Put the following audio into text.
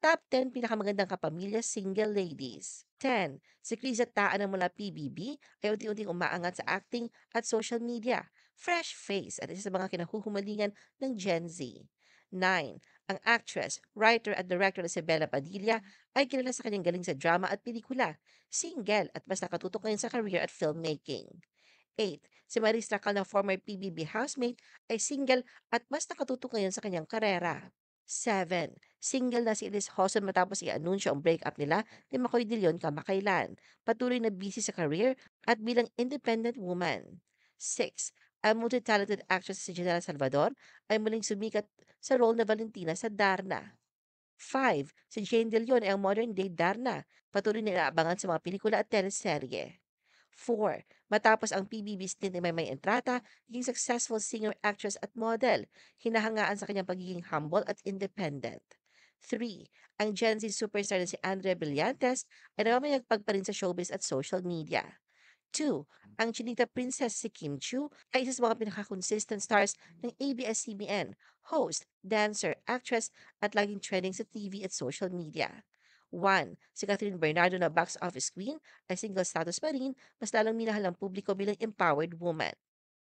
Top 10 pinakamagandang kapamilya single ladies. 10. Si Criza Taan ng mula PBB ay unti-unting umaangat sa acting at social media. Fresh face at isa sa mga kinahuhumalingan ng Gen Z. 9. Ang actress, writer at director na si Bella Padilla ay kilala sa kanyang galing sa drama at pelikula. Single at mas nakatutok ngayon sa career at filmmaking. 8. Si Maris Racal na former PBB housemate ay single at mas nakatutok ngayon sa kanyang karera. 7. Single na si Elise Hoson matapos i-anunsyo ang breakup nila ni Makoy De Leon kamakailan. Patuloy na busy sa career at bilang independent woman. 6. Ang multi-talented actress si Janela Salvador ay muling sumikat sa role na Valentina sa Darna. 5. Si Jane De Leon ay ang modern-day Darna. Patuloy na inaabangan sa mga pelikula at teleserye. 4. Matapos ang PBB stint ni Maymay Entrata, naging successful singer, actress at model. Hinahangaan sa kanyang pagiging humble at independent. 3. Ang Gen Z superstar na si Andrea Brillantes ay namamayagpag pa rin sa showbiz at social media. 2. Ang Chinita Princess si Kim Chu ay isa sa mga pinaka-consistent stars ng ABS-CBN, host, dancer, actress at laging trending sa TV at social media. 1. Si Catherine Bernardo na box office queen ay single status pa rin, mas lalong minahal ng publiko bilang empowered woman.